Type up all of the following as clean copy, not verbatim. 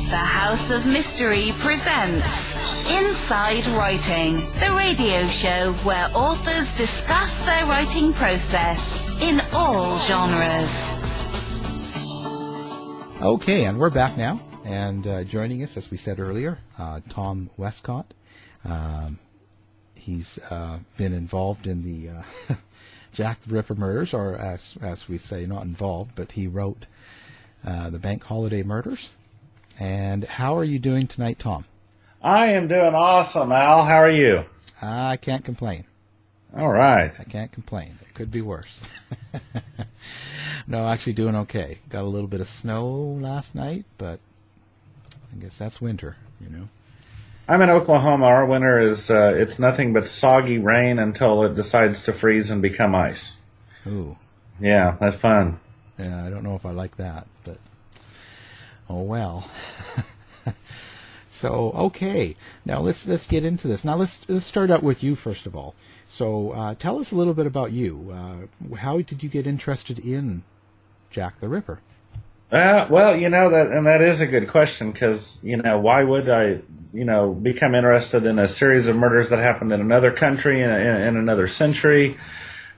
The House of Mystery presents Inside Writing, the radio show where authors discuss their writing process in all genres. Okay, and we're back now, and joining us, as we said earlier, Tom Wescott. He's been involved in the Jack the Ripper murders, or as we say, not involved, but he wrote the Bank Holiday murders. And how are you doing tonight, Tom? I am doing awesome, Al. How are you? I can't complain. All right. I can't complain. It could be worse. No, actually doing okay. Got a little bit of snow last night, but I guess that's winter, you know. I'm in Oklahoma. Our winter is, it's nothing but soggy rain until it decides to freeze and become ice. Ooh. Yeah, that's fun. Yeah, I don't know if I like that, but oh well. So, okay. Now let's get into this. Now let's start out with you first of all. So tell us a little bit about you. How did you get interested in Jack the Ripper? Well, you know, that is a good question because, you know, why would I, you know, become interested in a series of murders that happened in another country in another century?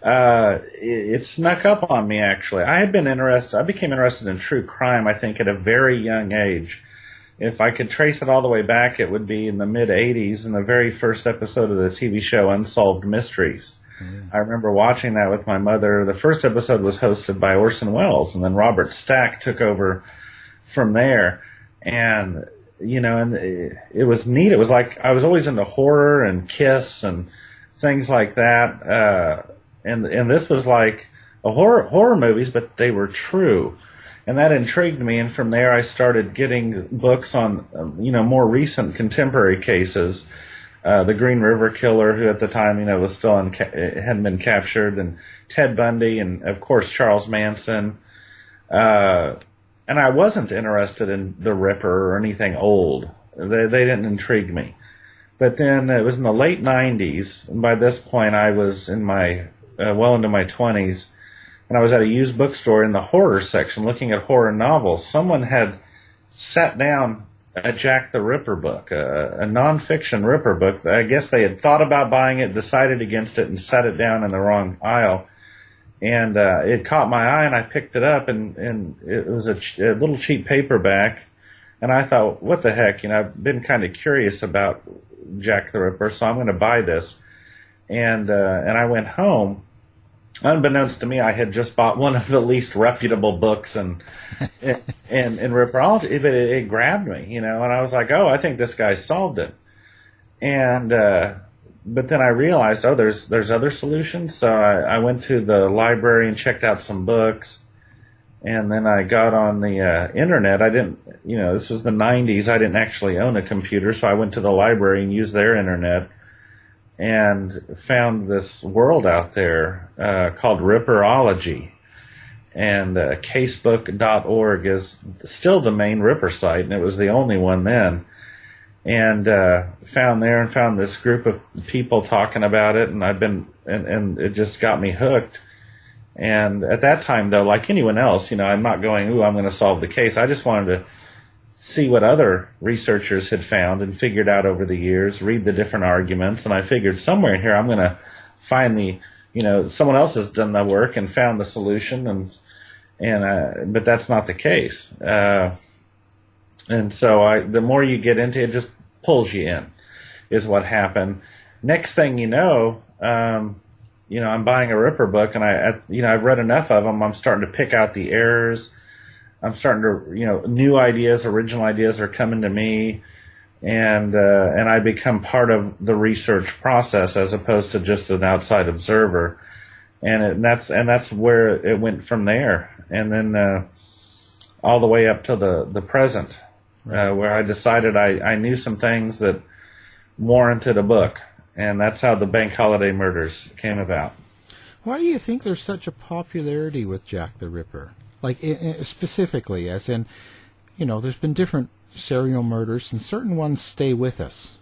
It snuck up on me, actually. I became interested in true crime, I think, at a very young age. If I could trace it all the way back, it would be in the mid-'80s in the very first episode of the TV show Unsolved Mysteries. Mm. I remember watching that with my mother. The first episode was hosted by Orson Welles, and then Robert Stack took over from there. And, you know, and it was neat. It was like I was always into horror and Kiss and things like that. And this was like a horror movies, but they were true. And that intrigued me, and from there I started getting books on, you know, more recent contemporary cases. The Green River Killer, who at the time, you know, was still hadn't been captured, and Ted Bundy, and of course Charles Manson. And I wasn't interested in the Ripper or anything old. They didn't intrigue me. But then it was in the late 90s, and by this point I was in my well into my 20s. And I was at a used bookstore in the horror section looking at horror novels. Someone had sat down a Jack the Ripper book, a nonfiction Ripper book. I guess they had thought about buying it, decided against it, and set it down in the wrong aisle. And it caught my eye, and I picked it up, and it was a little cheap paperback. And I thought, what the heck? You know, I've been kind of curious about Jack the Ripper, so I'm going to buy this. And I went home. Unbeknownst to me, I had just bought one of the least reputable books in Ripperology, but it grabbed me, you know, and I was like, oh, I think this guy solved it. And but then I realized, oh, there's other solutions. So I went to the library and checked out some books, and then I got on the internet. I didn't, you know, this was the 90s. I didn't actually own a computer, so I went to the library and used their internet, and found this world out there called Ripperology. And casebook.org is still the main Ripper site, and it was the only one then. And found this group of people talking about it, and and it just got me hooked. And at that time, though, like anyone else, you know, I'm not going, ooh, I'm going to solve the case. I just wanted to see what other researchers had found and figured out over the years, read the different arguments, and I figured somewhere in here I'm going to find you know, someone else has done the work and found the solution, but that's not the case. And so the more you get into it, it just pulls you in, is what happened. Next thing you know, you know, I'm buying a Ripper book, and I've read enough of them. I'm starting to pick out the errors. I'm starting to, you know, new ideas, original ideas are coming to me, and I become part of the research process as opposed to just an outside observer, and that's where it went from there, and then all the way up to the present, right. Where I decided I knew some things that warranted a book, and that's how the Bank Holiday murders came about. Why do you think there's such a popularity with Jack the Ripper? Like, specifically, as in, you know, there's been different serial murders, and certain ones stay with us.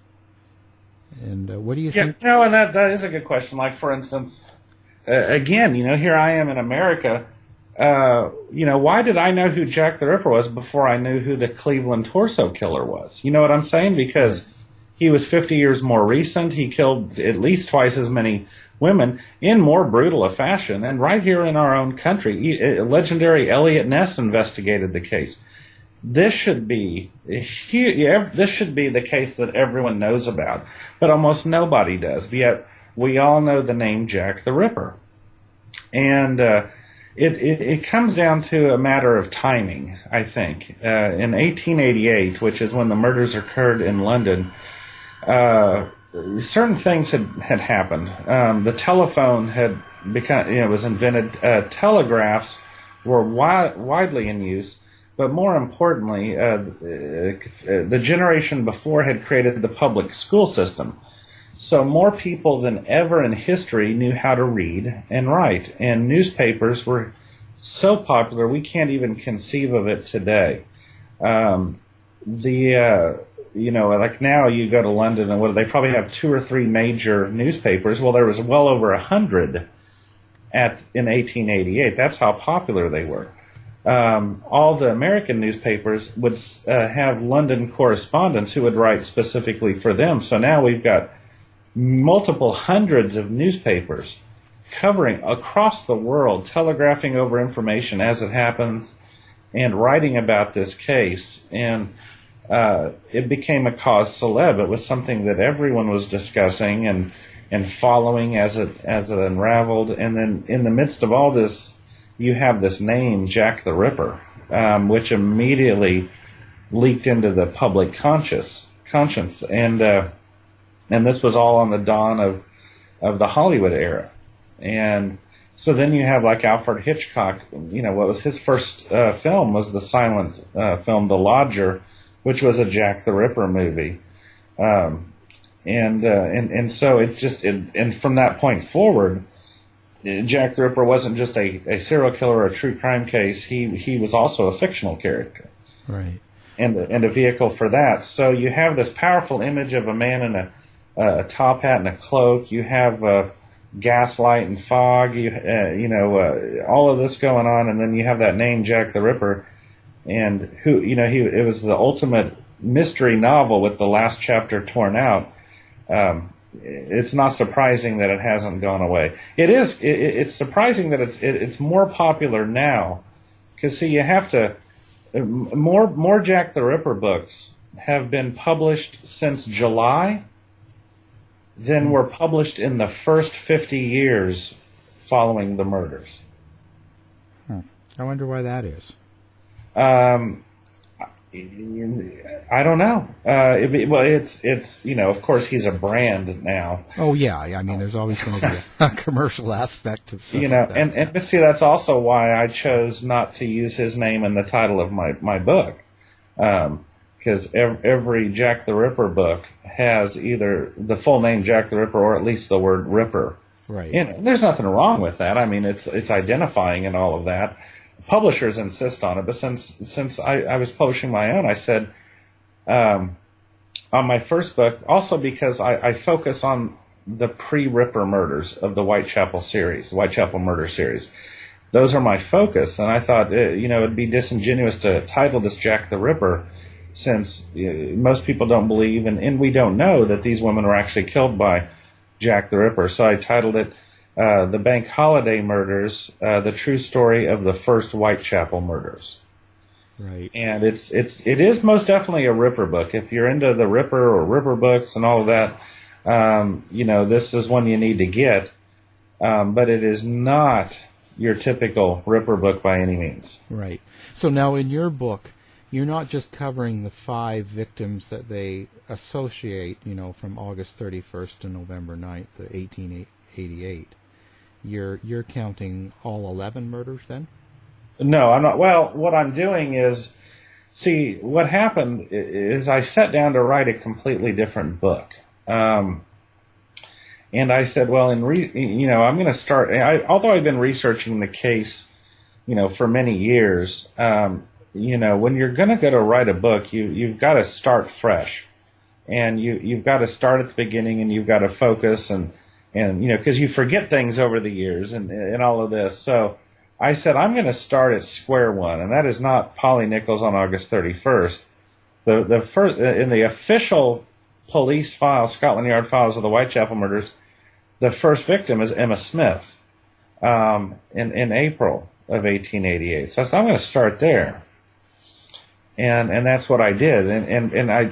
And what do you think? Yeah, no, and that is a good question. Like, for instance, again, you know, here I am in America. why did I know who Jack the Ripper was before I knew who the Cleveland Torso Killer was? You know what I'm saying? Because he was 50 years more recent. He killed at least twice as many women in more brutal a fashion. And right here in our own country, legendary Elliot Ness investigated the case. This should be the case that everyone knows about, but almost nobody does. Yet we all know the name Jack the Ripper. And it comes down to a matter of timing, I think. In 1888, which is when the murders occurred in London, certain things had happened. The telephone had was invented. Telegraphs were widely in use, but more importantly, the generation before had created the public school system. So more people than ever in history knew how to read and write, and newspapers were so popular we can't even conceive of it today. Like now you go to London and they probably have 2 or 3 major newspapers. Well, there was well over 100 in 1888. That's how popular they were. All the American newspapers would have London correspondents who would write specifically for them. So now we've got multiple hundreds of newspapers covering across the world, telegraphing over information as it happens and writing about this case. And it became a cause célèbre. It was something that everyone was discussing and following as it unraveled. And then in the midst of all this, you have this name, Jack the Ripper, which immediately leaked into the public conscience. And this was all on the dawn of the Hollywood era. And so then you have like Alfred Hitchcock, what was his first film was the silent film The Lodger, which was a Jack the Ripper movie. And so it's just, and from that point forward, Jack the Ripper wasn't just a serial killer or a true crime case. He was also a fictional character. Right. And a vehicle for that. So you have this powerful image of a man in a top hat and a cloak. You have gaslight and fog. All of this going on, and then you have that name Jack the Ripper, and it was the ultimate mystery novel with the last chapter torn out. It's not surprising that it hasn't gone away. It's surprising that it's more popular now, because see, you have to more Jack the Ripper books have been published since July than were published in the first 50 years following the murders. I wonder why that is. I don't know. It's of course he's a brand now. Oh yeah, I mean there's always going to be a commercial aspect to stuff like that. And see, that's also why I chose not to use his name in the title of my book, because every Jack the Ripper book has either the full name Jack the Ripper or at least the word Ripper. Right. And there's nothing wrong with that. I mean, it's identifying and all of that. Publishers insist on it, but since I was publishing my own, I said on my first book, also because I focus on the pre-Ripper murders of the Whitechapel series, Whitechapel murder series. Those are my focus, and I thought it'd be disingenuous to title this Jack the Ripper, since most people don't believe and we don't know that these women were actually killed by Jack the Ripper. So I titled it The Bank Holiday Murders, The True Story of the First Whitechapel Murders. Right. And it is most definitely a Ripper book. If you're into the Ripper or Ripper books and all of that, this is one you need to get. But it is not your typical Ripper book by any means. Right. So now in your book, you're not just covering the 5 victims that they associate, from August 31st to November 9th, 1888. You're counting all 11 murders then? No, I'm not. Well, what I'm doing is, see, what happened is I sat down to write a completely different book. And I said, well, I'm going to start, although I've been researching the case, for many years, when you're going to go to write a book, you've got to start fresh, and you've got to start at the beginning, and you've got to focus, and because you forget things over the years and all of this. So I said, I'm going to start at square one, and that is not Polly Nichols on August 31st. The first, in the official police files, Scotland Yard files of the Whitechapel murders, the first victim is Emma Smith in April of 1888. So I said, I'm going to start there. And that's what I did. And I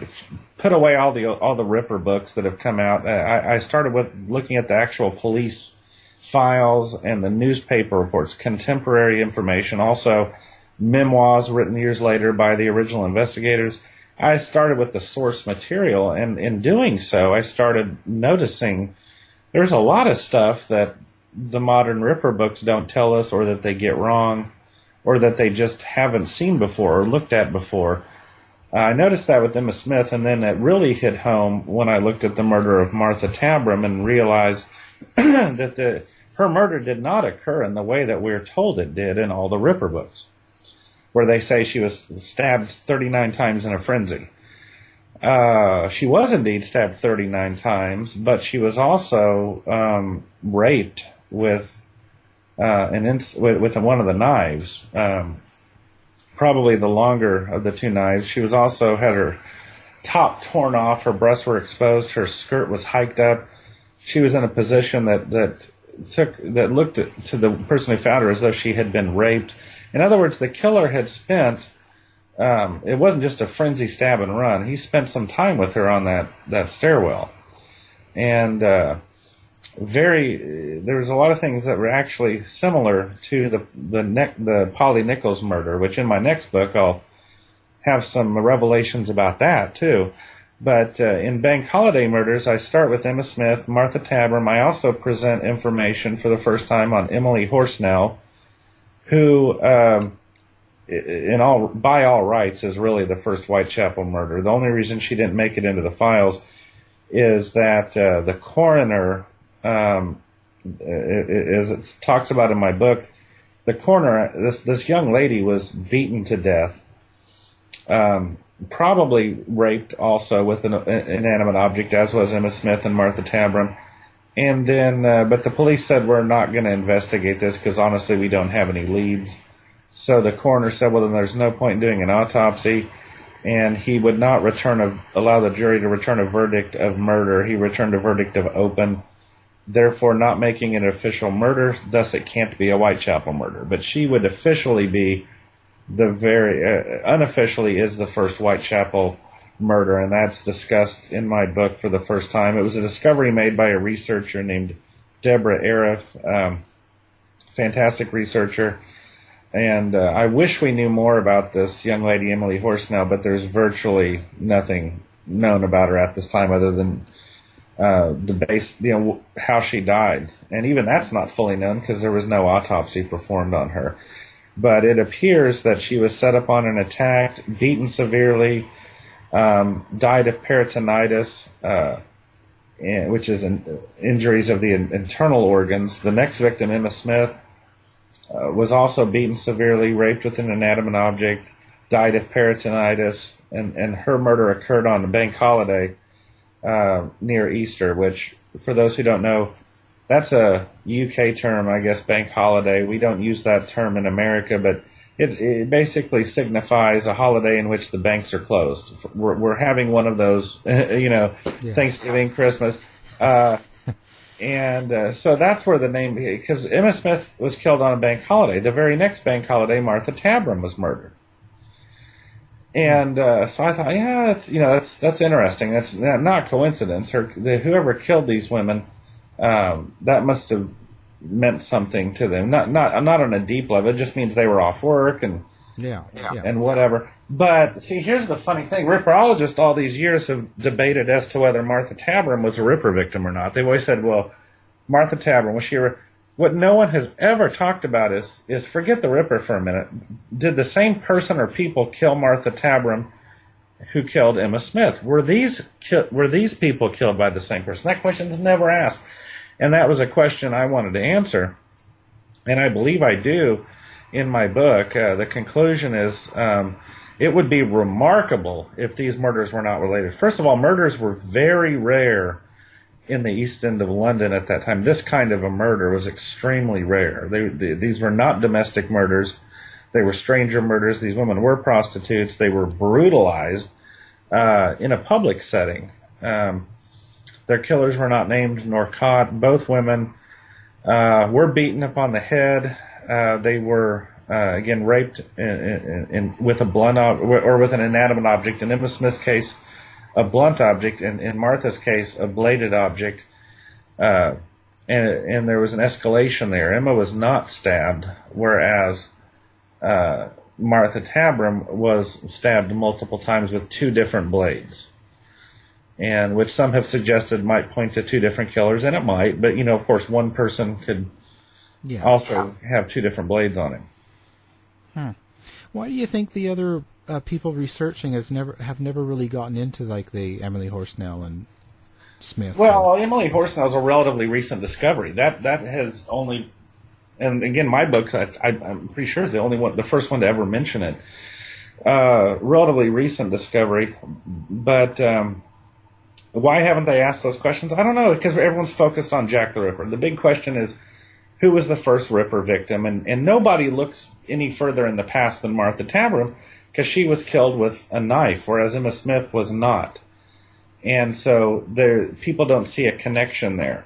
put away all the Ripper books that have come out. I started with looking at the actual police files and the newspaper reports, contemporary information, also memoirs written years later by the original investigators. I started with the source material, and in doing so, I started noticing there's a lot of stuff that the modern Ripper books don't tell us, or that they get wrong, or that they just haven't seen before or looked at before. I noticed that with Emma Smith, and then it really hit home when I looked at the murder of Martha Tabram and realized that her murder did not occur in the way that we're told it did in all the Ripper books, where they say she was stabbed 39 times in a frenzy. She was indeed stabbed 39 times, but she was also raped with one of the knives, probably the longer of the two knives. She was also had her top torn off, her breasts were exposed, her skirt was hiked up. She was in a position that looked to the person who found her as though she had been raped. In other words, the killer had spent, it wasn't just a frenzy stab and run. He spent some time with her on that stairwell. And there was a lot of things that were actually similar to the Polly Nichols murder, which in my next book I'll have some revelations about that too. But in Bank Holiday Murders, I start with Emma Smith, Martha Tabram. I also present information for the first time on Emily Horsnell, who, by all rights, is really the first Whitechapel murder. The only reason she didn't make it into the files is that the coroner, as it talks about in my book, the coroner, this young lady was beaten to death. Probably raped also with an inanimate object, as was Emma Smith and Martha Tabram. And then, but the police said, we're not going to investigate this because honestly we don't have any leads. So the coroner said, well, then there's no point in doing an autopsy. And he would not allow the jury to return a verdict of murder. He returned a verdict of open, therefore not making it an official murder. Thus it can't be a Whitechapel murder. But she would officially be unofficially is the first Whitechapel murder, and that's discussed in my book for the first time. It was a discovery made by a researcher named Deborah Arif, fantastic researcher, and I wish we knew more about this young lady, Emily Horsnell, but there's virtually nothing known about her at this time other than how she died, and even that's not fully known because there was no autopsy performed on her. But it appears that she was set upon and attacked, beaten severely, died of peritonitis, which is injuries of the internal organs. The next victim, Emma Smith, was also beaten severely, raped with an inanimate object, died of peritonitis, and her murder occurred on a bank holiday near Easter, which, for those who don't know, that's a UK term, I guess, bank holiday. We don't use that term in America, but it basically signifies a holiday in which the banks are closed. We're having one of those, yeah. Thanksgiving, Christmas. So that's where the name, because Emma Smith was killed on a bank holiday. The very next bank holiday, Martha Tabram was murdered. And so I thought, yeah, that's interesting. That's not coincidence. Whoever killed these women, that must have meant something to them. Not on a deep level. It just means they were off work and whatever. But see, here's the funny thing: Ripperologists all these years have debated as to whether Martha Tabram was a Ripper victim or not. They've always said, "Well, Martha Tabram was she?" What no one has ever talked about is forget the Ripper for a minute. Did the same person or people kill Martha Tabram who killed Emma Smith? Were these people killed by the same person? That question's never asked. And that was a question I wanted to answer, and I believe I do in my book. The conclusion is it would be remarkable if these murders were not related. First of all, murders were very rare in the East End of London at that time, this kind of a murder was extremely rare. These were not domestic murders. They were stranger murders. These women were prostitutes. They were brutalized in a public setting. Their killers were not named nor caught. Both women were beaten upon the head. They were, again, raped with a blunt or with an inanimate object. In Emma Smith's case, a blunt object. In Martha's case, a bladed object. And there was an escalation there. Emma was not stabbed, whereas Martha Tabram was stabbed multiple times with 2 different blades, and which some have suggested might point to 2 different killers, and it might, but, of course, one person could also have 2 different blades on him. Why do you think the other people researching have never really gotten into, like, the Emily Horsnell and Smith? Well, Emily Horsnell is a relatively recent discovery. That has only... And again, my book, I'm pretty sure, is the first one to ever mention it. Relatively recent discovery, but why haven't they asked those questions? I don't know, because everyone's focused on Jack the Ripper. The big question is, who was the first Ripper victim? And nobody looks any further in the past than Martha Tabram, because she was killed with a knife, whereas Emma Smith was not. And so people don't see a connection there.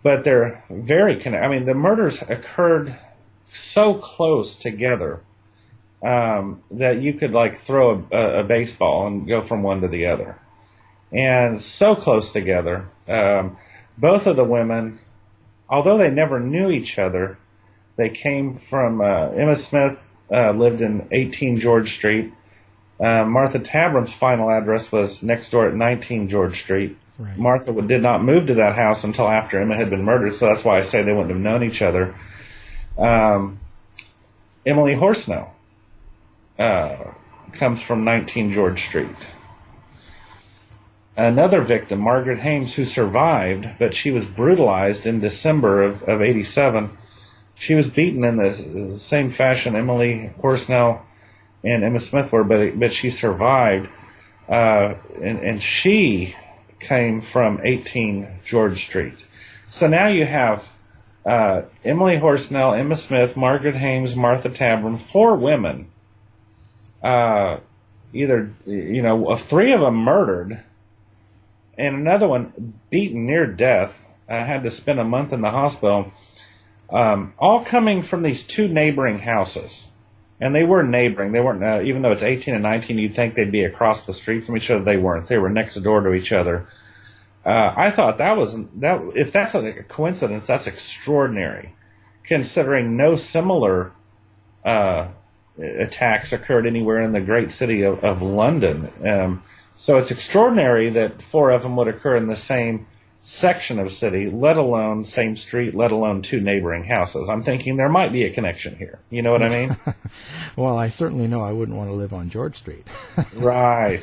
But they're very connected. I mean, the murders occurred so close together that you could, like, throw a baseball and go from one to the other. And so close together. Both of the women, although they never knew each other, they came from... Emma Smith lived in 18 George Street. Martha Tabram's final address was next door at 19 George Street. Right. Martha did not move to that house until after Emma had been murdered, so that's why I say they wouldn't have known each other. Emily Horsnell comes from 19 George Street. Another victim, Margaret Hames, who survived, but she was brutalized in December of 87. She was beaten in the same fashion Emily Horsnell and Emma Smith were, but she survived. And she came from 18 George Street. So now you have Emily Horsnell, Emma Smith, Margaret Hames, Martha Tabram, 4 women. Either, 3 of them murdered, and another one beaten near death. Had to spend a month in the hospital. All coming from these 2 neighboring houses. And they were neighboring. They weren't, even though it's 18 and 19, you'd think they'd be across the street from each other. They weren't. They were next door to each other. I thought if that's a coincidence, that's extraordinary, considering no similar attacks occurred anywhere in the great city of London. So it's extraordinary that 4 of them would occur in the same section of city, let alone same street, let alone 2 neighboring houses. I'm thinking there might be a connection here. You know what I mean? Well, I certainly know I wouldn't want to live on George Street. Right.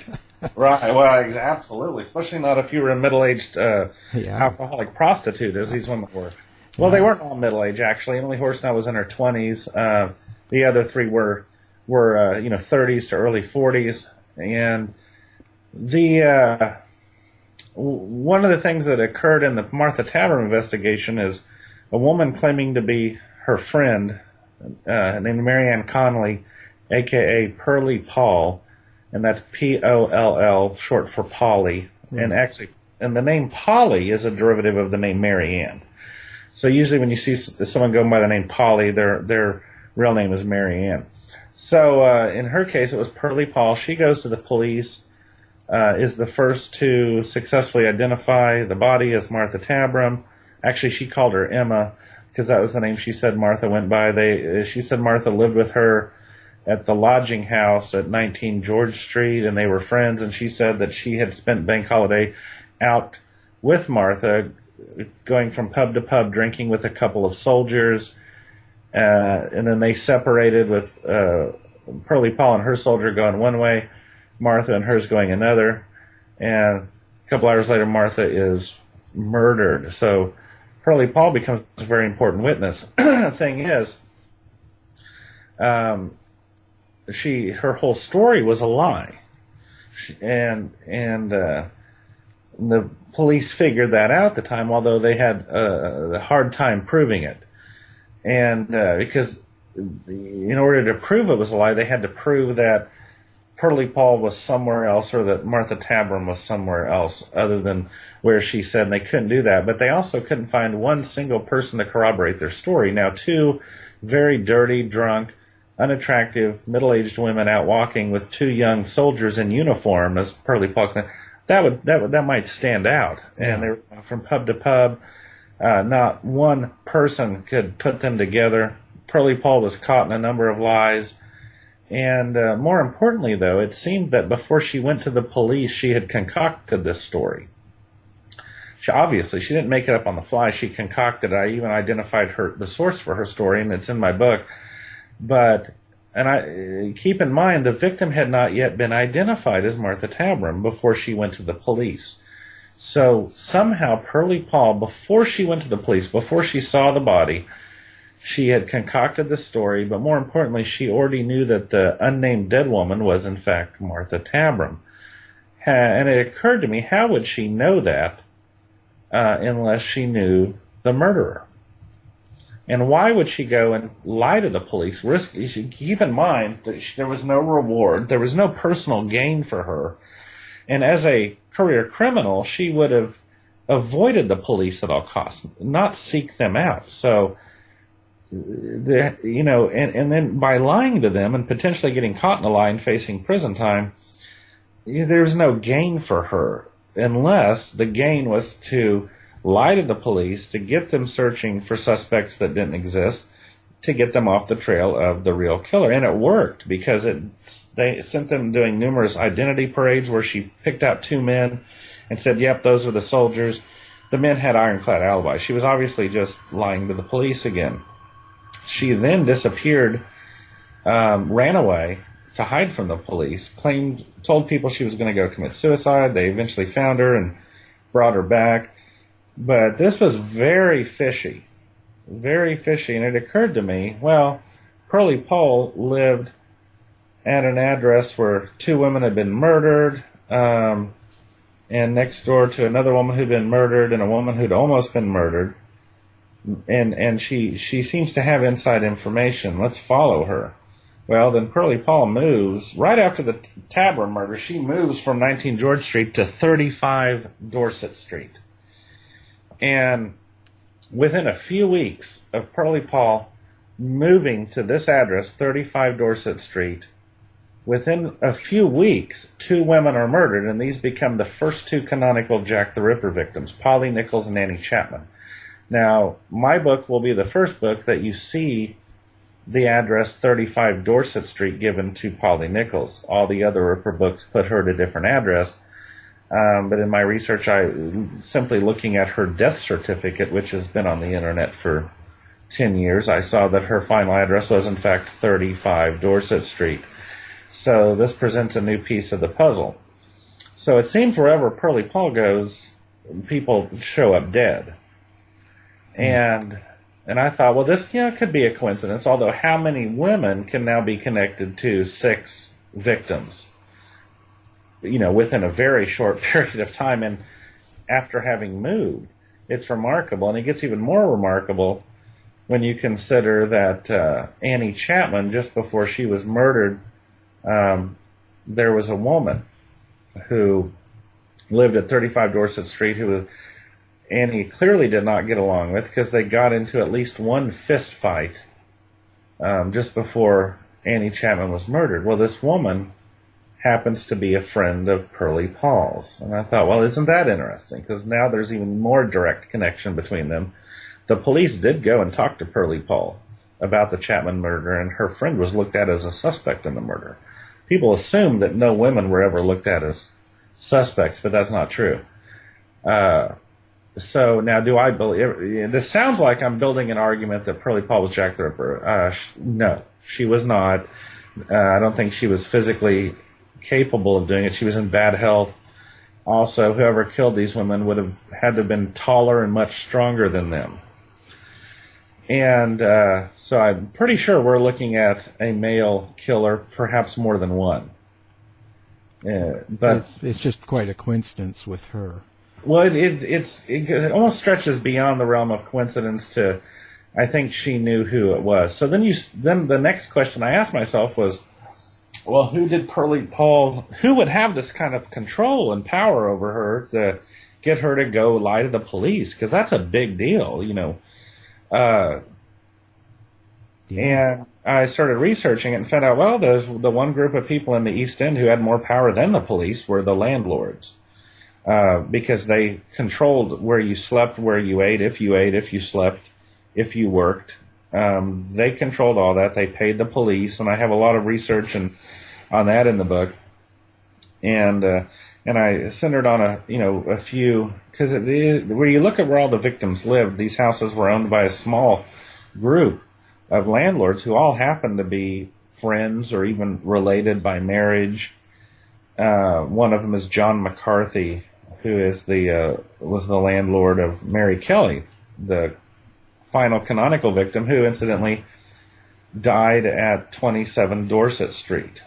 Well, absolutely. Especially not if you were a middle-aged alcoholic prostitute, as these women were. Well, they weren't all middle-aged, actually. Emily Horsnell was in her 20s. The other 3 were 30s to early 40s. And one of the things that occurred in the Martha Tabram investigation is a woman claiming to be her friend, named Marianne Connolly, a.k.a. Pearlie Paul, and that's P-O-L-L, short for Polly. Mm. And the name Polly is a derivative of the name Marianne. So usually when you see someone going by the name Polly, their real name is Marianne. So in her case, it was Pearlie Paul. She goes to the police. Is the first to successfully identify the body as Martha Tabram. Actually, she called her Emma because that was the name she said Martha went by. She said Martha lived with her at the lodging house at 19 George Street, and they were friends, and she said that she had spent bank holiday out with Martha, going from pub to pub, drinking with a couple of soldiers, and then they separated with Pearlie Paul and her soldier going one way, Martha and hers going another, and a couple hours later Martha is murdered. So Pearlie Paul becomes a very important witness. The thing is, her whole story was a lie, and the police figured that out at the time, although they had a hard time proving it. And because in order to prove it was a lie, they had to prove that Pearlie Paul was somewhere else, or that Martha Tabram was somewhere else other than where she said, and they couldn't do that. But they also couldn't find one single person to corroborate their story. Now, two very dirty, drunk, unattractive, middle-aged women out walking with two young soldiers in uniform, as Pearlie Paul, that might stand out. Yeah. And they were from pub to pub. Not one person could put them together. Pearlie Paul was caught in a number of lies. And more importantly, though, it seemed that before she went to the police, she had concocted this story. Obviously, she didn't make it up on the fly. She concocted it. I even identified the source for her story, and it's in my book. But, and I keep in mind, the victim had not yet been identified as Martha Tabram before she went to the police. So somehow Pearlie Paul, before she went to the police, before she saw the body, she had concocted the story, but more importantly, she already knew that the unnamed dead woman was, in fact, Martha Tabram. And it occurred to me, how would she know that unless she knew the murderer? And why would she go and lie to the police? You should keep in mind that there was no reward. There was no personal gain for her. And as a career criminal, she would have avoided the police at all costs, not seek them out. So, and then by lying to them and potentially getting caught in a lie and facing prison time, there's no gain for her, unless the gain was to lie to the police, to get them searching for suspects that didn't exist, to get them off the trail of the real killer. And it worked, because they sent them doing numerous identity parades where she picked out two men and said, yep, those are the soldiers. The men had ironclad alibis. She was obviously just lying to the police again. She then disappeared, ran away to hide from the police, told people she was going to go commit suicide. They eventually found her and brought her back. But this was very fishy, and it occurred to me, well, Pearlie Paul lived at an address where two women had been murdered, and next door to another woman who'd been murdered and a woman who'd almost been murdered. And she seems to have inside information. Let's follow her. Well, then Pearlie Paul moves, right after the Tabram murder, she moves from 19 George Street to 35 Dorset Street. And within a few weeks of Pearlie Paul moving to this address, 35 Dorset Street, within a few weeks, two women are murdered, and these become the first two canonical Jack the Ripper victims, Polly Nichols and Annie Chapman. Now, my book will be the first book that you see the address 35 Dorset Street given to Polly Nichols. All the other Ripper books put her at a different address. But in my research, simply looking at her death certificate, which has been on the internet for 10 years, I saw that her final address was, in fact, 35 Dorset Street. So this presents a new piece of the puzzle. So it seems wherever Pearlie Paul goes, people show up dead. And I thought, well, this could be a coincidence, although how many women can now be connected to 6 victims, within a very short period of time, and after having moved? It's remarkable, and it gets even more remarkable when you consider that Annie Chapman, just before she was murdered, there was a woman who lived at 35 Dorset Street who Annie clearly did not get along with, because they got into at least one fist fight just before Annie Chapman was murdered. Well, this woman happens to be a friend of Pearlie Paul's. And I thought, well, isn't that interesting? Because now there's even more direct connection between them. The police did go and talk to Pearlie Paul about the Chapman murder, and her friend was looked at as a suspect in the murder. People assume that no women were ever looked at as suspects, but that's not true. So now, do I believe... This sounds like I'm building an argument that Pearlie Paul was Jack the Ripper. No, she was not. I don't think she was physically capable of doing it. She was in bad health. Also, whoever killed these women would have had to have been taller and much stronger than them. And so I'm pretty sure we're looking at a male killer, perhaps more than one. But it's just quite a coincidence with her. Well, it almost stretches beyond the realm of coincidence to, I think she knew who it was. So then the next question I asked myself was, well, who did Pearlie Paul, who would have this kind of control and power over her to get her to go lie to the police? Because that's a big deal, you know. And I started researching it and found out, well, there's the one group of people in the East End who had more power than the police were the landlords. Because they controlled where you slept, where you ate, if you slept, if you worked. They controlled all that. They paid the police, and I have a lot of research on that in the book. And I centered on a few, because where you look at where all the victims lived, these houses were owned by a small group of landlords who all happened to be friends or even related by marriage. One of them is John McCarthy, who is was the landlord of Mary Kelly, the final canonical victim, who incidentally died at 27 Dorset Street.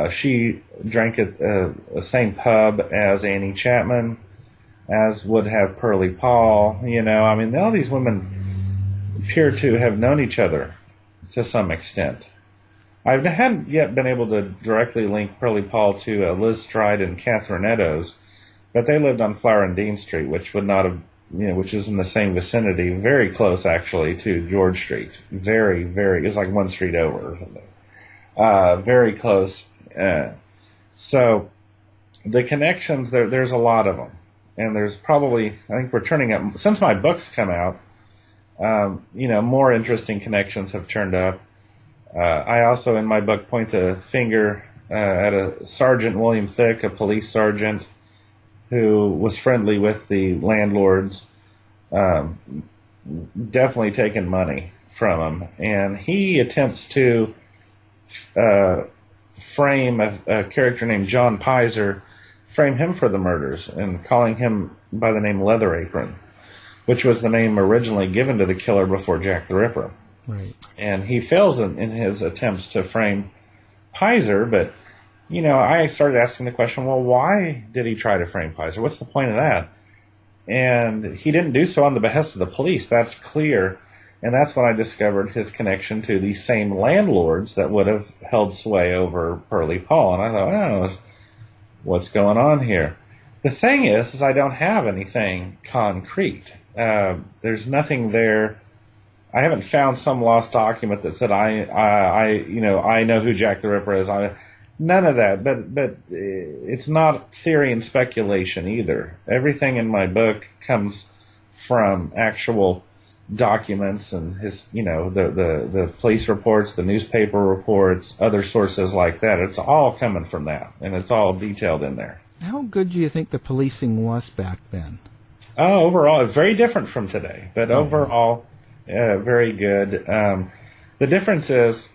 She drank at the same pub as Annie Chapman, as would have Pearlie Paul. You know, I mean, all these women appear to have known each other to some extent. I hadn't yet been able to directly link Pearlie Paul to Liz Stride and Catherine Eddowes, but they lived on Flower and Dean Street, which would not have, which is in the same vicinity, very close actually to George Street. Very, very, it was like one street over or something. Very close. So the connections, there's a lot of them. And there's probably, I think we're turning up, since my books come out, more interesting connections have turned up. I also, in my book, point the finger at a Sergeant William Thicke, a police sergeant, who was friendly with the landlords, definitely taking money from them. And he attempts to frame a character named John Pizer, frame him for the murders, and calling him by the name Leather Apron, which was the name originally given to the killer before Jack the Ripper. Right. And he fails in his attempts to frame Pizer, but, I started asking the question, well, why did he try to frame Pizer? What's the point of that? And he didn't do so on the behest of the police, that's clear. And that's when I discovered his connection to these same landlords that would have held sway over Pearlie Paul. And I thought, oh, what's going on here? The thing is I don't have anything concrete. There's nothing there. I haven't found some lost document that said I know who Jack the Ripper is. None of that. But it's not theory and speculation either. Everything in my book comes from actual documents and his, the police reports, the newspaper reports, other sources like that. It's all coming from that, and it's all detailed in there. How good do you think the policing was back then? Oh, overall, very different from today, but overall, very good. The difference is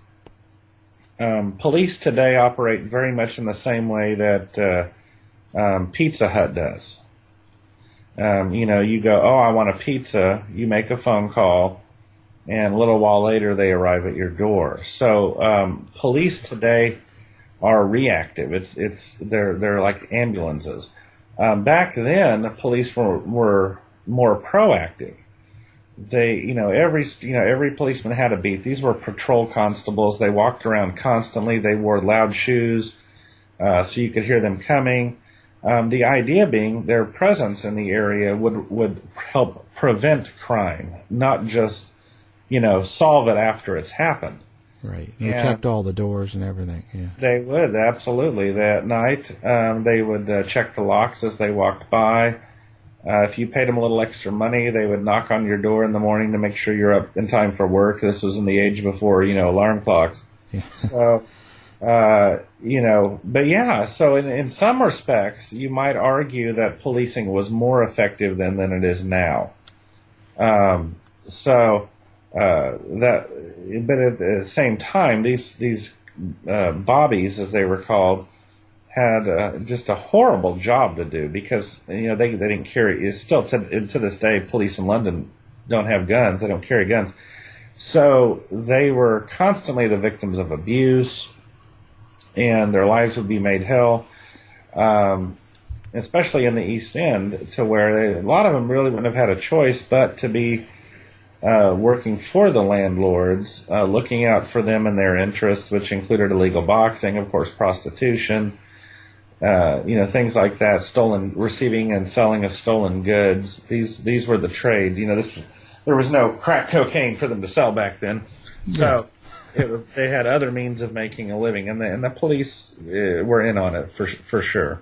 police today operate very much in the same way that Pizza Hut does. You go, oh, I want a pizza, you make a phone call, and a little while later they arrive at your door. So police today are reactive. They're like ambulances. Back then, police were more proactive. They, every policeman had a beat. These were patrol constables. They walked around constantly. They wore loud shoes, so you could hear them coming. The idea being their presence in the area would help prevent crime, not just, solve it after it's happened. Right. They checked all the doors and everything. Yeah. They would, absolutely. That night, they would check the locks as they walked by. If you paid them a little extra money, they would knock on your door in the morning to make sure you're up in time for work. This was in the age before, alarm clocks. Yeah. So, but yeah, so in some respects, you might argue that policing was more effective then than it is now. But at the same time, these bobbies, as they were called, had just a horrible job to do because they didn't carry. It's still to this day, police in London don't have guns. They don't carry guns, so they were constantly the victims of abuse, and their lives would be made hell. especially in the East End, to where a lot of them really wouldn't have had a choice but to be working for the landlords, looking out for them and their interests, which included illegal boxing, of course, prostitution, things like that, receiving and selling of stolen goods. These were the trade. There was no crack cocaine for them to sell back then, so they had other means of making a living, and the police were in on it for sure,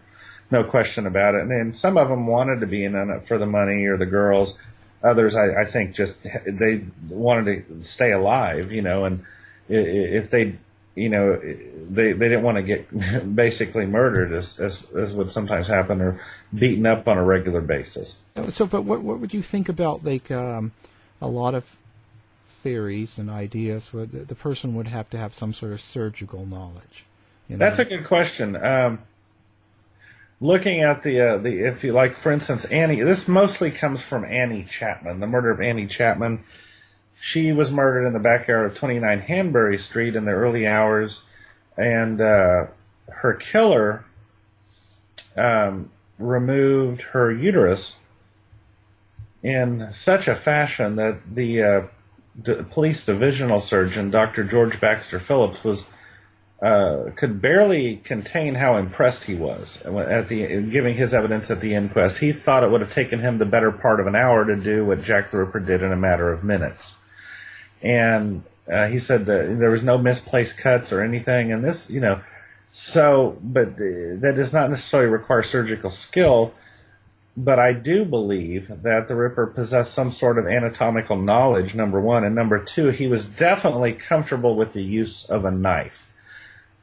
no question about it. And some of them wanted to be in on it for the money or the girls. Others, I think, just they wanted to stay alive, and if they didn't want to get basically murdered, as would sometimes happen, or beaten up on a regular basis. So, but what would you think about a lot of theories and ideas where the person would have to have some sort of surgical knowledge? That's a good question. Looking at the if you like, for instance, Annie. This mostly comes from Annie Chapman, the murder of Annie Chapman. She was murdered in the backyard of 29 Hanbury Street in the early hours, and her killer removed her uterus in such a fashion that the police divisional surgeon, Dr. George Baxter Phillips, could barely contain how impressed he was giving his evidence at the inquest. He thought it would have taken him the better part of an hour to do what Jack the Ripper did in a matter of minutes. And he said that there was no misplaced cuts or anything, and this, but that does not necessarily require surgical skill. But I do believe that the Ripper possessed some sort of anatomical knowledge, number one, and number two, he was definitely comfortable with the use of a knife.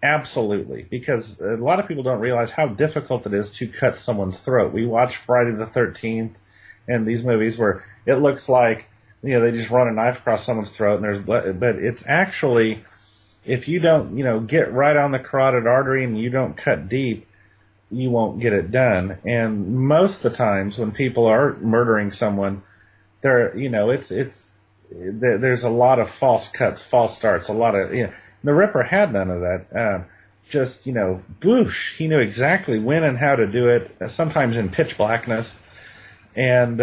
Absolutely, because a lot of people don't realize how difficult it is to cut someone's throat. We watch Friday the 13th and these movies where it looks like they just run a knife across someone's throat and there's blood, but it's actually, if you don't get right on the carotid artery and you don't cut deep, you won't get it done. And most of the times when people are murdering someone, there's a lot of false cuts, false starts, a lot of The Ripper had none of that. Boosh. He knew exactly when and how to do it, sometimes in pitch blackness. And,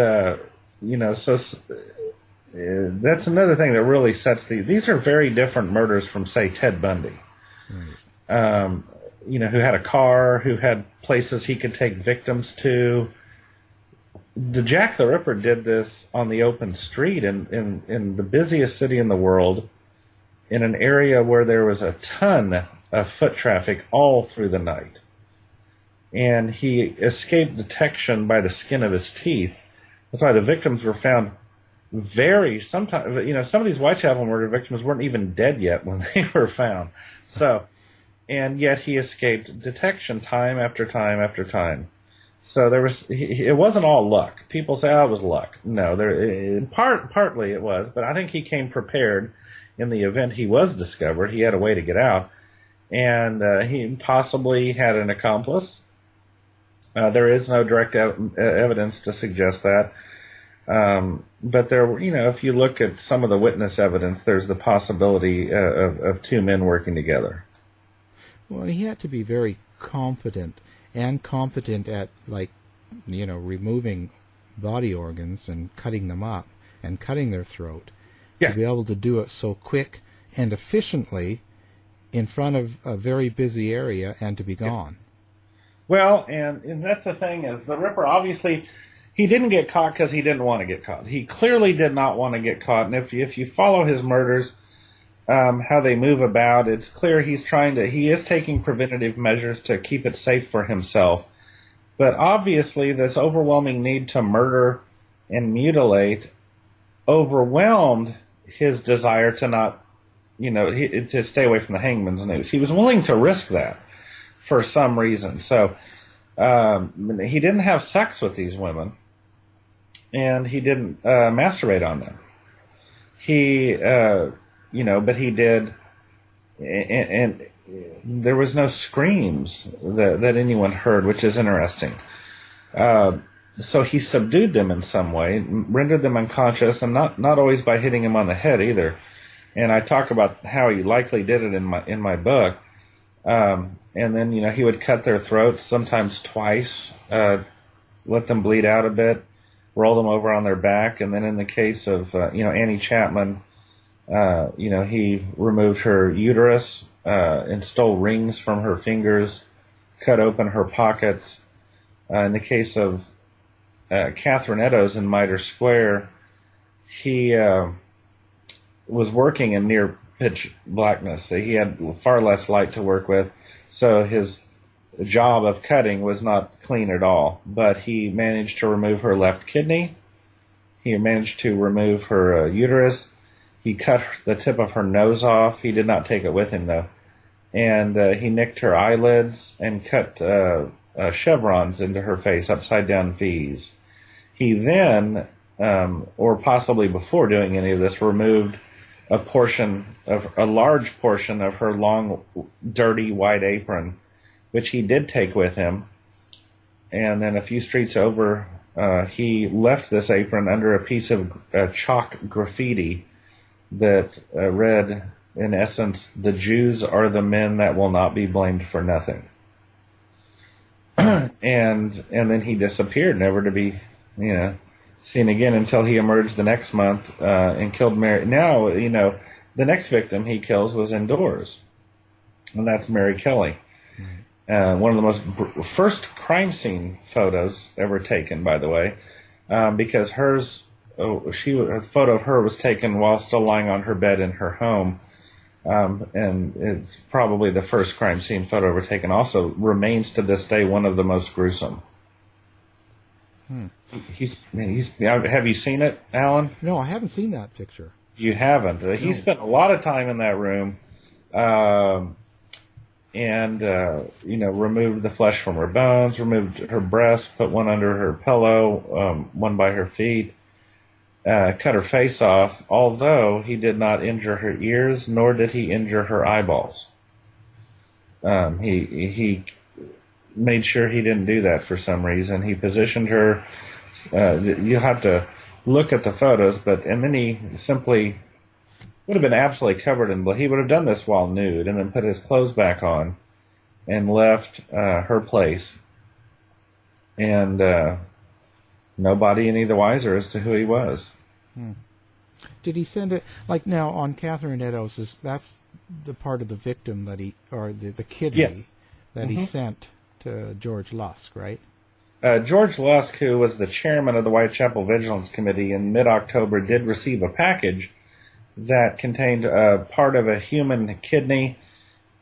that's another thing that really sets these are very different murders from, say, Ted Bundy. Right. Who had a car, who had places he could take victims to. The Jack the Ripper did this on the open street in the busiest city in the world, in an area where there was a ton of foot traffic all through the night. And he escaped detection by the skin of his teeth. That's why the victims were found sometimes, some of these Whitechapel murder victims weren't even dead yet when they were found. So, and yet he escaped detection time after time after time. So it wasn't all luck. People say, it was luck. No, partly it was, but I think he came prepared. In the event he was discovered, he had a way to get out, and he possibly had an accomplice. There is no direct evidence to suggest that, but there, if you look at some of the witness evidence, there's the possibility of two men working together. Well, he had to be very confident and competent at, removing body organs and cutting them up and cutting their throat. Yeah. To be able to do it so quick and efficiently in front of a very busy area and to be gone. Well, and that's the thing is, the Ripper, obviously, he didn't get caught because he didn't want to get caught. He clearly did not want to get caught. And if you follow his murders, how they move about, it's clear he is taking preventative measures to keep it safe for himself. But obviously, this overwhelming need to murder and mutilate overwhelmed his desire to not, to stay away from the hangman's noose. He was willing to risk that for some reason. So he didn't have sex with these women, and he didn't masturbate on them. But he did, and there was no screams that anyone heard, which is interesting. So he subdued them in some way, rendered them unconscious, and not always by hitting him on the head either. And I talk about how he likely did it in my book. and then he would cut their throats sometimes twice, let them bleed out a bit, roll them over on their back, and then in the case of Annie Chapman, he removed her uterus and stole rings from her fingers, cut open her pockets. In the case of Catherine Eddowes in Mitre Square, he was working in near pitch blackness. So he had far less light to work with, so his job of cutting was not clean at all. But he managed to remove her left kidney. He managed to remove her uterus. He cut the tip of her nose off. He did not take it with him, though. And he nicked her eyelids and cut chevrons into her face, upside-down V's. He then, or possibly before doing any of this, removed a large portion of her long, dirty white apron, which he did take with him. And then a few streets over, he left this apron under a piece of chalk graffiti that read, in essence, "The Jews are the men that will not be blamed for nothing." and then he disappeared, never to be, seen again until he emerged the next month and killed Mary. Now, the next victim he kills was indoors, and that's Mary Kelly. One of the most first crime scene photos ever taken, by the way, because a photo of her was taken while still lying on her bed in her home, and it's probably the first crime scene photo ever taken. Also, remains to this day one of the most gruesome. Have you seen it, Alan? No, I haven't seen that picture. You haven't. He spent a lot of time in that room, and removed the flesh from her bones, removed her breasts, put one under her pillow, one by her feet, cut her face off, although he did not injure her ears, nor did he injure her eyeballs. He made sure he didn't do that for some reason. He positioned her. You'll have to look at the photos, and then he simply would have been absolutely covered in blood. He would have done this while nude, and then put his clothes back on, and left her place. And nobody any the wiser as to who he was. Did he send it, like now on Catherine Eddowes, that's the part of the victim that the kidney Yes. that he sent to George Lusk, right? George Lusk, who was the chairman of the Whitechapel Vigilance Committee in mid-October, did receive a package that contained part of a human kidney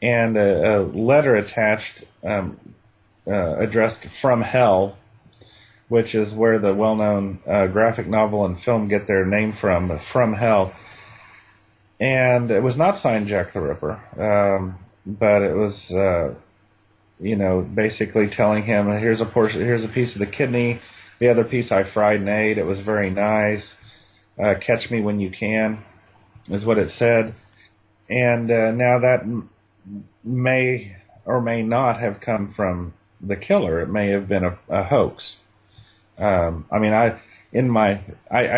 and a letter attached addressed "From Hell," which is where the well-known graphic novel and film get their name from Hell. And it was not signed Jack the Ripper, but it was, basically telling him, here's a piece of the kidney, the other piece I fried and ate. It was very nice. Catch me when you can, is what it said. And now that may or may not have come from the killer. It may have been a hoax. I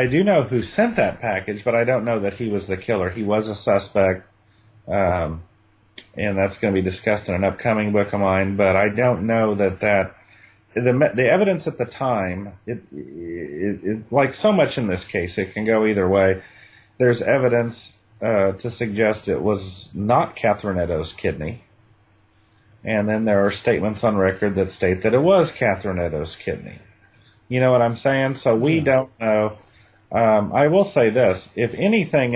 do know who sent that package, but I don't know that he was the killer. He was a suspect, and that's going to be discussed in an upcoming book of mine. But I don't know that the evidence at the time, it like so much in this case, it can go either way. There's evidence to suggest it was not Catherine Eddowes' kidney, and then there are statements on record that state that it was Catherine Eddowes' kidney. You know what I'm saying? So we don't know. I will say this: if anything,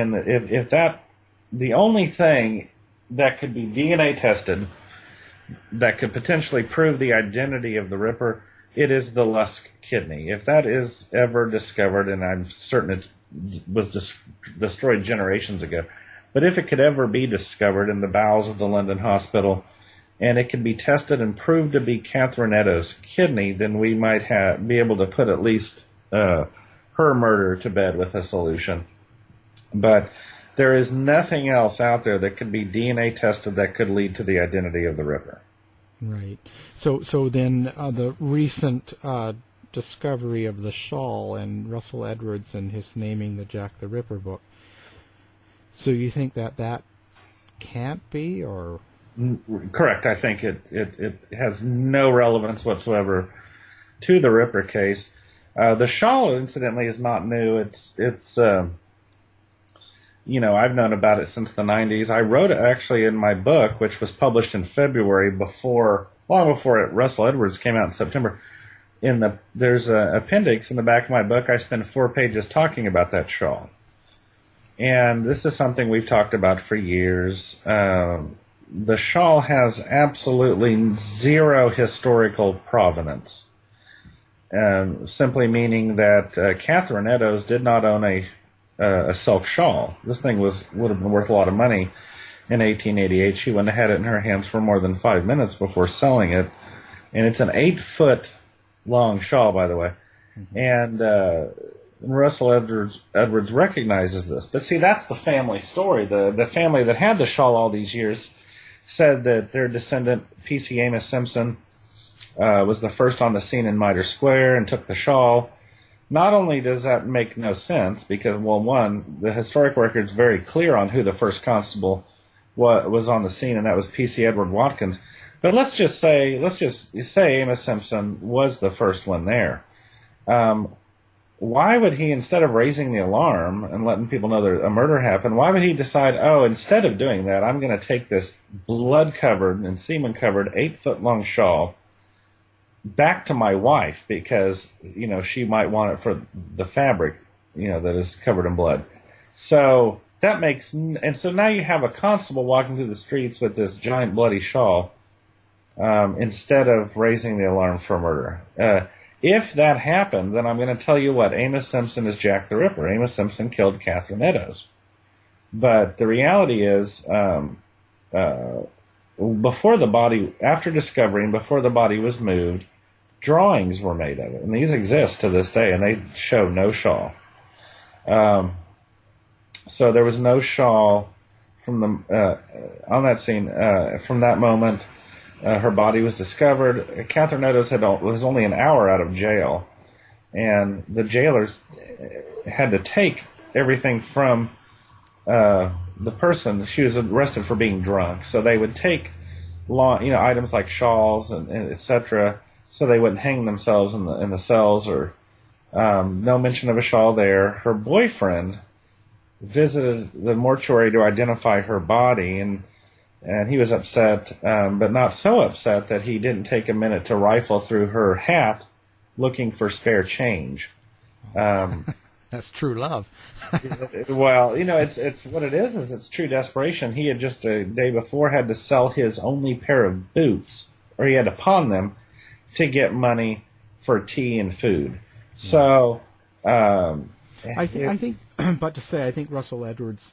the only thing that could be DNA tested that could potentially prove the identity of the Ripper, it is the Lusk kidney. If that is ever discovered, and I'm certain it was destroyed generations ago, but if it could ever be discovered in the bowels of the London hospital, and it can be tested and proved to be Catherine Eddowes' kidney, then we might be able to put at least her murder to bed with a solution. But there is nothing else out there that could be DNA tested that could lead to the identity of the Ripper. Right. So then the recent discovery of the shawl and Russell Edwards and his naming the Jack the Ripper book. So you think that can't be, or? Correct. I think it has no relevance whatsoever to the Ripper case. The shawl, incidentally, is not new. It's I've known about it since the 90s. I wrote it actually in my book, which was published in February, long before Russell Edwards came out in September. There's an appendix in the back of my book. I spend 4 pages talking about that shawl. And this is something we've talked about for years. The shawl has absolutely zero historical provenance, simply meaning that Catherine Eddowes did not own a silk shawl. This thing would have been worth a lot of money in 1888. She wouldn't have had it in her hands for more than 5 minutes before selling it. And it's an 8-foot long shawl, by the way. And Russell Edwards recognizes this. But see, that's the family story. The family that had the shawl all these years said that their descendant, P.C. Amos Simpson, was the first on the scene in Mitre Square and took the shawl. Not only does that make no sense, because, well, one, the historic record's very clear on who the first constable was on the scene, and that was P.C. Edward Watkins. But let's just say Amos Simpson was the first one there. Why would he, instead of raising the alarm and letting people know that a murder happened, why would he decide, instead of doing that, I'm going to take this blood-covered and semen-covered 8-foot-long shawl back to my wife because, she might want it for the fabric, that is covered in blood. So so now you have a constable walking through the streets with this giant bloody shawl instead of raising the alarm for murder. If that happened, then I'm going to tell you what, Amos Simpson is Jack the Ripper. Amos Simpson killed Catherine Eddowes. But the reality is, after discovering, before the body was moved, drawings were made of it. And these exist to this day, and they show no shawl. So there was no shawl on that scene. From that moment, her body was discovered. Catherine Eddowes was only an hour out of jail, and the jailers had to take everything from the person. She was arrested for being drunk, so they would take items like shawls and etc. So they wouldn't hang themselves in the cells. Or no mention of a shawl there. Her boyfriend visited the mortuary to identify her body, and he was upset, but not so upset that he didn't take a minute to rifle through her hat looking for spare change. That's true love. Well, it's what it is it's true desperation. He had just a day before had to sell his only pair of boots, or he had to pawn them to get money for tea and food. So, I think, but to say, I think Russell Edwards,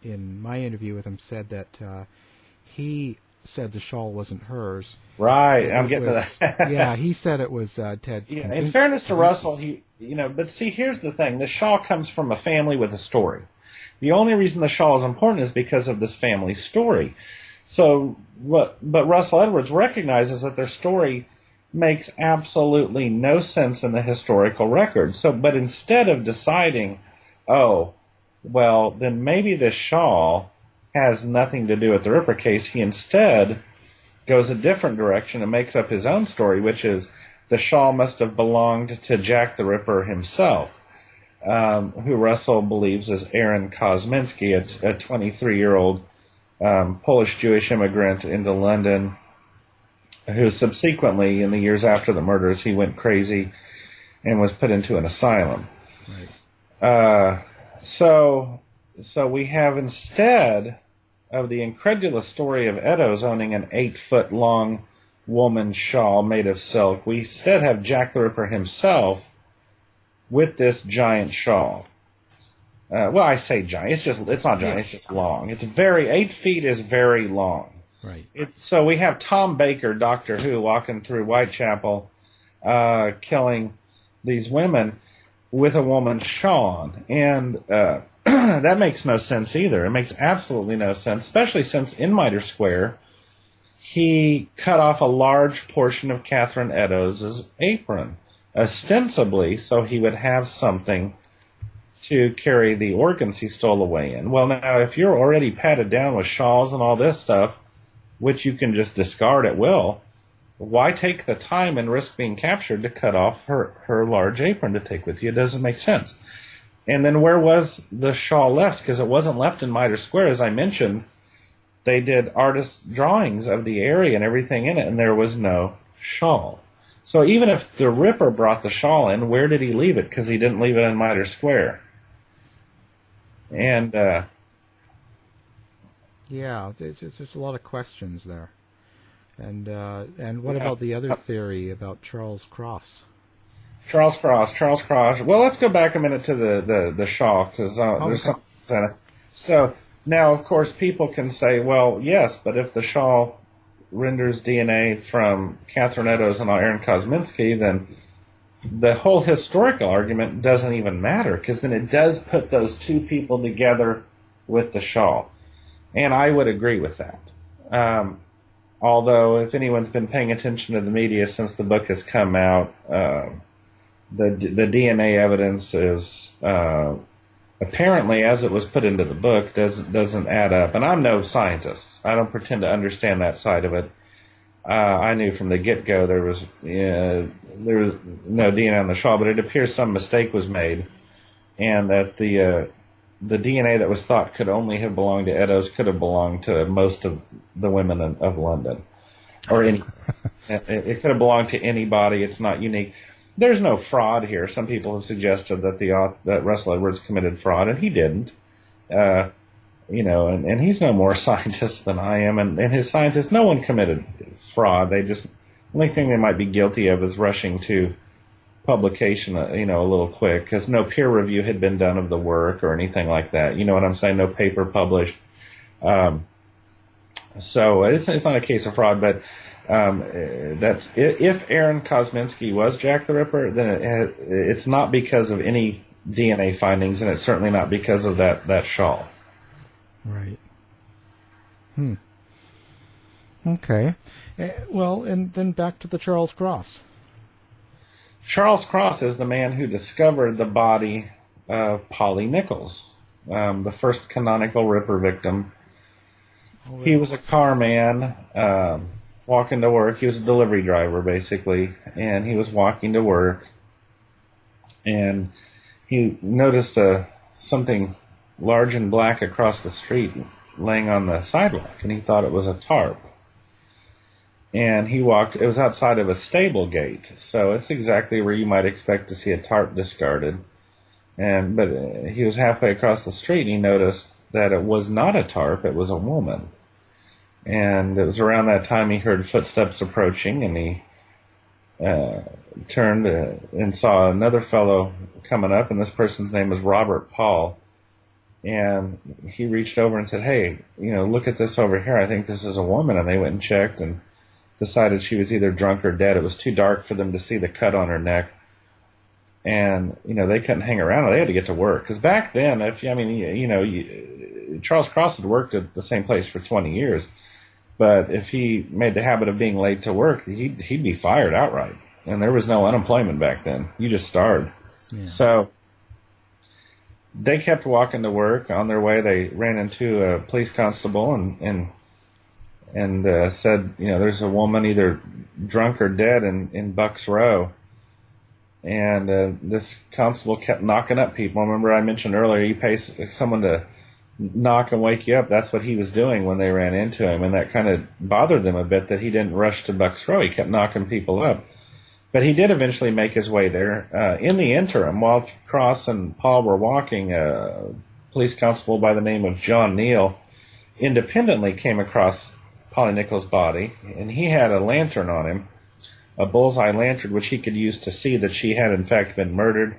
in my interview with him, said that he said the shawl wasn't hers. Right, I'm getting to that. Yeah, he said it was Ted. Yeah, in fairness to Russell, but see, here's the thing: the shawl comes from a family with a story. The only reason the shawl is important is because of this family's story. So, but Russell Edwards recognizes that their story makes absolutely no sense in the historical record. So, but instead of deciding, then maybe this shawl has nothing to do with the Ripper case, he instead goes a different direction and makes up his own story, which is the shawl must have belonged to Jack the Ripper himself, who Russell believes is Aaron Kosminski, a 23-year-old Polish-Jewish immigrant into London, who subsequently, in the years after the murders, he went crazy and was put into an asylum. Right. So we have, instead of the incredulous story of Eddowes owning an 8-foot-long woman's shawl made of silk, we instead have Jack the Ripper himself with this giant shawl. I say giant. It's not giant. It's just long. 8 feet is very long. Right. So we have Tom Baker, Doctor Who, walking through Whitechapel, killing these women with a woman's shawl on. And that makes no sense either. It makes absolutely no sense, especially since in Mitre Square, he cut off a large portion of Catherine Eddowes' apron, ostensibly so he would have something to carry the organs he stole away in. Well, now, if you're already patted down with shawls and all this stuff, which you can just discard at will, why take the time and risk being captured to cut off her large apron to take with you? It doesn't make sense. And then where was the shawl left? Because it wasn't left in Mitre Square. As I mentioned, they did artist drawings of the area and everything in it, and there was no shawl. So even if the Ripper brought the shawl in, where did he leave it? Because he didn't leave it in Mitre Square. And yeah, there's a lot of questions there. And what about the other theory about Charles Cross? Charles Cross. Well, let's go back a minute to the shawl, because there's something. So now, of course, people can say, well, yes, but if the shawl renders DNA from Catherine Eddowes and Aaron Kosminski, then the whole historical argument doesn't even matter, because then it does put those two people together with the shawl. And I would agree with that. Although, if anyone's been paying attention to the media since the book has come out, the DNA evidence is apparently, as it was put into the book, doesn't add up. And I'm no scientist. I don't pretend to understand that side of it. I knew from the get-go there was no DNA on the shawl, but it appears some mistake was made, and that the DNA that was thought could only have belonged to Eddowes could have belonged to most of the women of London, or any. It could have belonged to anybody. It's not unique. There's no fraud here. Some people have suggested that Russell Edwards committed fraud, and he didn't. And he's no more scientist than I am, and his scientists, no one committed fraud. The only thing they might be guilty of is rushing to publication, a little quick, because no peer review had been done of the work or anything like that. You know what I'm saying? No paper published. So it's not a case of fraud, but that's if Aaron Kosminski was Jack the Ripper, then it's not because of any DNA findings, and it's certainly not because of that shawl. Right. Okay. Well, and then back to the Charles Cross. Charles Cross is the man who discovered the body of Polly Nichols, the first canonical Ripper victim. Oh, he was a car man, walking to work. He was a delivery driver, basically, and he was walking to work, and he noticed something large and black across the street laying on the sidewalk, and he thought it was a tarp. And he walked, it was outside of a stable gate, so it's exactly where you might expect to see a tarp discarded. But he was halfway across the street, and he noticed that it was not a tarp, it was a woman. And it was around that time he heard footsteps approaching, and he turned and saw another fellow coming up, and this person's name was Robert Paul. And he reached over and said, "Hey, look at this over here. I think this is a woman." And they went and checked and decided she was either drunk or dead. It was too dark for them to see the cut on her neck. And, they couldn't hang around. They had to get to work. Because back then, Charles Cross had worked at the same place for 20 years. But if he made the habit of being late to work, he'd be fired outright. And there was no unemployment back then. You just starved. Yeah. So they kept walking to work. On their way, they ran into a police constable and said, there's a woman either drunk or dead in Bucks Row. And this constable kept knocking up people. Remember I mentioned earlier, you pay someone to knock and wake you up. That's what he was doing when they ran into him, and that kind of bothered them a bit that he didn't rush to Bucks Row. He kept knocking people up. But he did eventually make his way there. In the interim, while Cross and Paul were walking, a police constable by the name of John Neal independently came across Polly Nichols' body, and he had a lantern on him, a bullseye lantern, which he could use to see that she had in fact been murdered.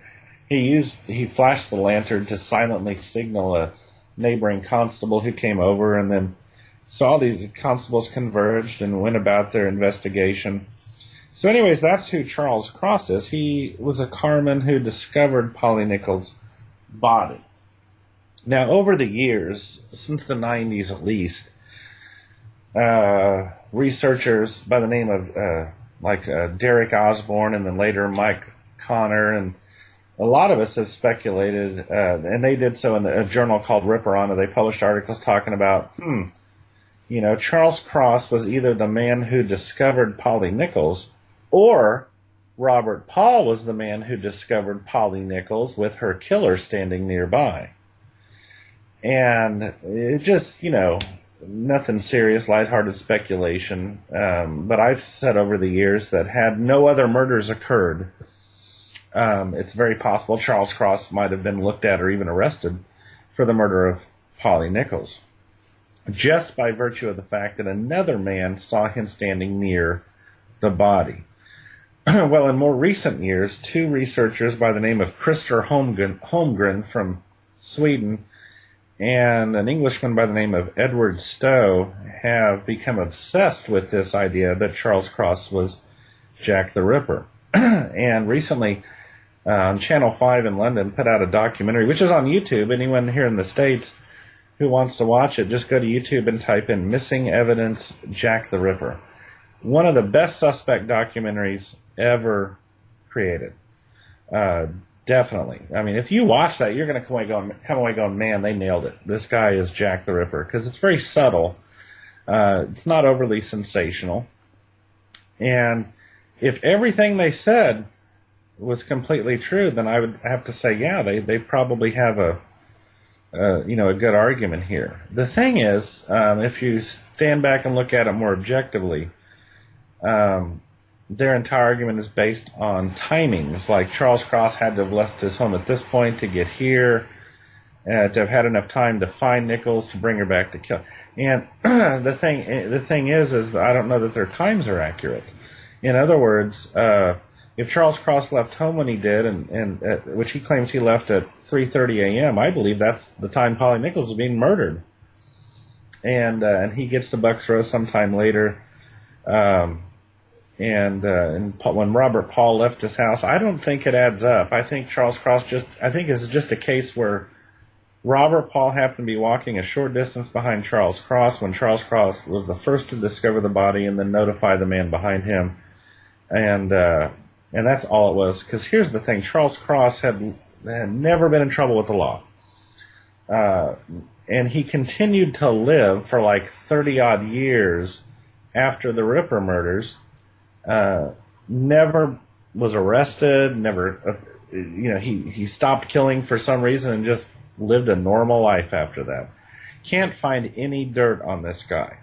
He flashed the lantern to silently signal a neighboring constable who came over, and then so all these constables converged and went about their investigation. So anyways, that's who Charles Cross is. He was a carman who discovered Polly Nichols' body. Now, over the years, since the 90s at least, researchers by the name of Derek Osborne and then later Mike Connor, and a lot of us have speculated, and they did so in a journal called Ripperana. They published articles talking about, Charles Cross was either the man who discovered Polly Nichols, or Robert Paul was the man who discovered Polly Nichols with her killer standing nearby. And it just, nothing serious, lighthearted speculation. But I've said over the years that had no other murders occurred, it's very possible Charles Cross might have been looked at or even arrested for the murder of Polly Nichols, just by virtue of the fact that another man saw him standing near the body. Well, in more recent years, two researchers by the name of Christer Holmgren from Sweden and an Englishman by the name of Edward Stowe have become obsessed with this idea that Charles Cross was Jack the Ripper. And recently, Channel 5 in London put out a documentary, which is on YouTube. Anyone here in the States who wants to watch it, just go to YouTube and type in Missing Evidence Jack the Ripper. One of the best suspect documentaries ever created. Definitely. I mean, if you watch that, you're going to come away going, man, they nailed it. This guy is Jack the Ripper, because it's very subtle. It's not overly sensational. And if everything they said was completely true, then I would have to say, yeah, they probably have a good argument here. The thing is, if you stand back and look at it more objectively, their entire argument is based on timings. Like Charles Cross had to have left his home at this point to get here, to have had enough time to find Nichols to bring her back to kill. And the thing is that I don't know that their times are accurate. In other words, if Charles Cross left home when he did, and which he claims he left at 3:30 a.m., I believe that's the time Polly Nichols was being murdered. And he gets to Bucks Row sometime later. And when Robert Paul left his house, I don't think it adds up. I think Charles Cross it's just a case where Robert Paul happened to be walking a short distance behind Charles Cross when Charles Cross was the first to discover the body and then notify the man behind him. And that's all it was. Because here's the thing. Charles Cross had never been in trouble with the law. And he continued to live for like 30-odd years after the Ripper murders. Never was arrested, he stopped killing for some reason and just lived a normal life after that. Can't find any dirt on this guy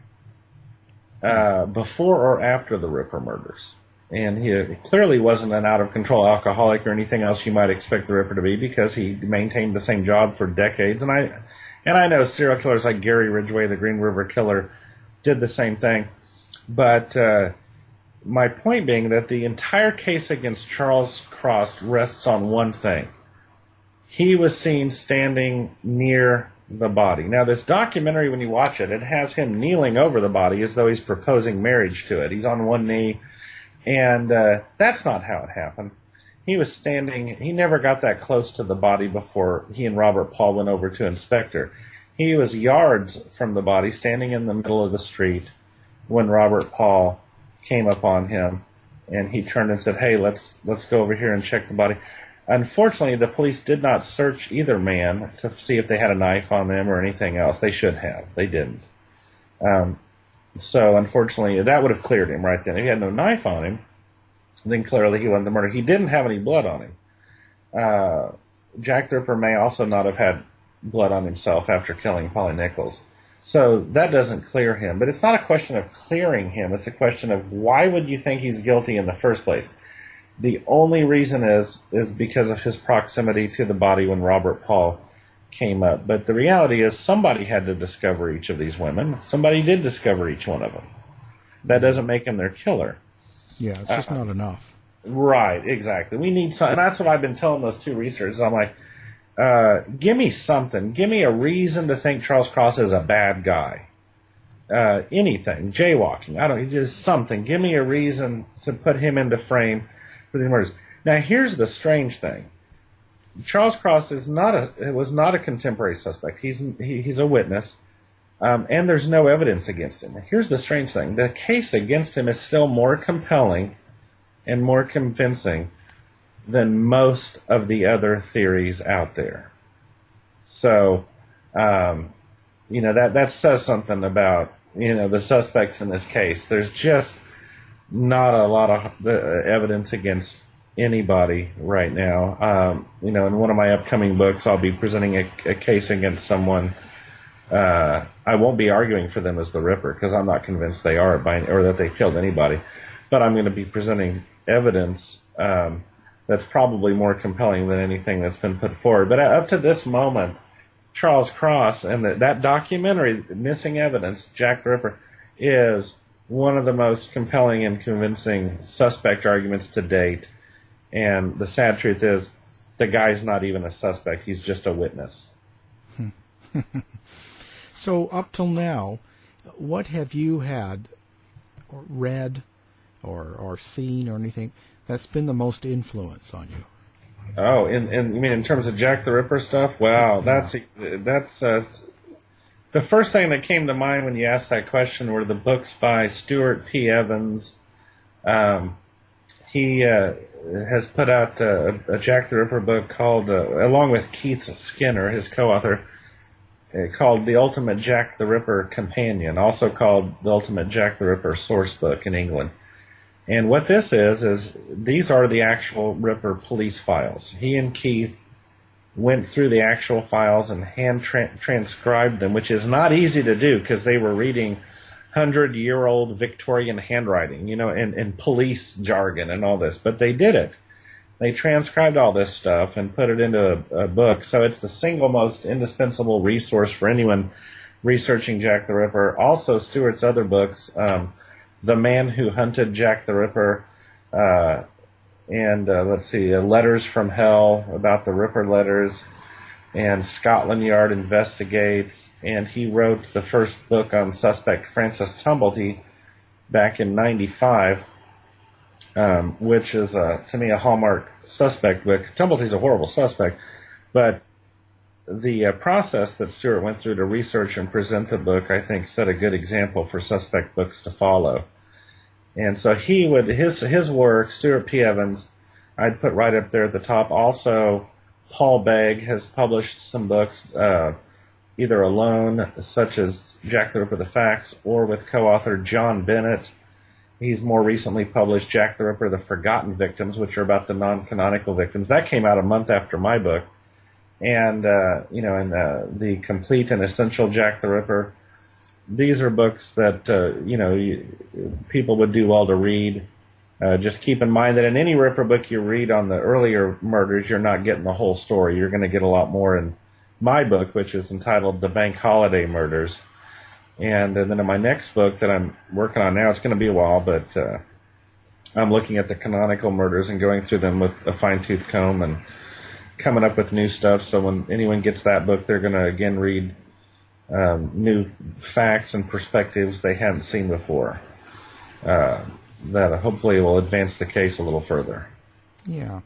before or after the Ripper murders. And he clearly wasn't an out-of-control alcoholic or anything else you might expect the Ripper to be, because he maintained the same job for decades. And I know serial killers like Gary Ridgway, the Green River Killer, did the same thing. But my point being that the entire case against Charles Cross rests on one thing. He was seen standing near the body. Now, this documentary, when you watch it, it has him kneeling over the body as though he's proposing marriage to it. He's on one knee, and that's not how it happened. He was standing, he never got that close to the body before he and Robert Paul went over to inspect her. He was yards from the body, standing in the middle of the street, when Robert Paul came upon him, and he turned and said, "Hey, let's go over here and check the body." Unfortunately, the police did not search either man to see if they had a knife on them or anything else. They should have. They didn't. So, unfortunately, that would have cleared him right then. If he had no knife on him, then clearly he wasn't the murderer. He didn't have any blood on him. Jack the Ripper may also not have had blood on himself after killing Polly Nichols. So that doesn't clear him. But it's not a question of clearing him. It's a question of why would you think he's guilty in the first place? The only reason is because of his proximity to the body when Robert Paul came up. But the reality is somebody had to discover each of these women. Somebody did discover each one of them. That doesn't make him their killer. Yeah, it's just not enough. Right, exactly. We need some, and that's what I've been telling those two researchers. I'm like, give me something. Give me a reason to think Charles Cross is a bad guy. Anything. Jaywalking. Just something. Give me a reason to put him into frame for the murders. Now, here's the strange thing. Charles Cross was not a contemporary suspect. He's a witness, and there's no evidence against him. Here's the strange thing. The case against him is still more compelling and more convincing than most of the other theories out there. So, that says something about the suspects in this case. There's just not a lot of evidence against anybody right now. In one of my upcoming books, I'll be presenting a case against someone. I won't be arguing for them as the Ripper because I'm not convinced they are or that they killed anybody. But I'm going to be presenting evidence that's probably more compelling than anything that's been put forward. But up to this moment, Charles Cross and that documentary, Missing Evidence, Jack the Ripper, is one of the most compelling and convincing suspect arguments to date. And the sad truth is, the guy's not even a suspect. He's just a witness. So up till now, what have you had or read or seen or anything that's been the most influence on you? Oh, you mean in terms of Jack the Ripper stuff? Wow, that's the first thing that came to mind when you asked that question were the books by Stuart P. Evans. He has put out a Jack the Ripper book called, along with Keith Skinner, his co-author, called The Ultimate Jack the Ripper Companion, also called The Ultimate Jack the Ripper Source Book in England. And what this is these are the actual Ripper police files. He and Keith went through the actual files and hand transcribed them, which is not easy to do because they were reading 100-year-old Victorian handwriting, and police jargon and all this. But they did it. They transcribed all this stuff and put it into a book. So it's the single most indispensable resource for anyone researching Jack the Ripper. Also, Stewart's other books, The Man Who Hunted Jack the Ripper, and Letters from Hell, about the Ripper letters, and Scotland Yard Investigates. And he wrote the first book on suspect Francis Tumblety back in '95. Which is, to me, a hallmark suspect book. Tumblety's a horrible suspect, but the process that Stewart went through to research and present the book, I think, set a good example for suspect books to follow. And so his work, Stuart P. Evans, I'd put right up there at the top. Also, Paul Begg has published some books, either alone, such as Jack the Ripper, The Facts, or with co-author John Bennett. He's more recently published Jack the Ripper, The Forgotten Victims, which are about the non-canonical victims. That came out a month after my book. And, The Complete and Essential Jack the Ripper. These are books that, people would do well to read. Just keep in mind that in any Ripper book you read on the earlier murders, you're not getting the whole story. You're going to get a lot more in my book, which is entitled The Bank Holiday Murders. And then in my next book that I'm working on now, it's going to be a while, but I'm looking at the canonical murders and going through them with a fine-tooth comb and coming up with new stuff. So when anyone gets that book, they're going to, again, read new facts and perspectives they hadn't seen before. That hopefully will advance the case a little further. Yeah.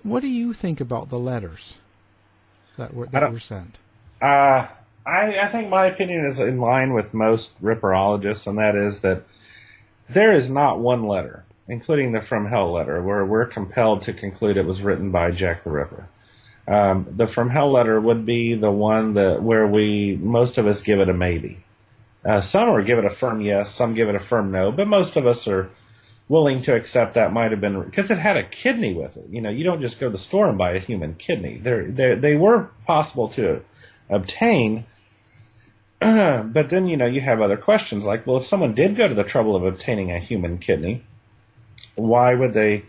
What do you think about the letters that were sent? I think my opinion is in line with most Ripperologists, and that is that there is not one letter, including the From Hell letter, where we're compelled to conclude it was written by Jack the Ripper. The From Hell letter would be the one where most of us give it a maybe. Some will give it a firm yes, some give it a firm no, but most of us are willing to accept that might have been, because it had a kidney with it. You don't just go to the store and buy a human kidney. They were possible to obtain. But then, you have other questions like, well, if someone did go to the trouble of obtaining a human kidney, why would they,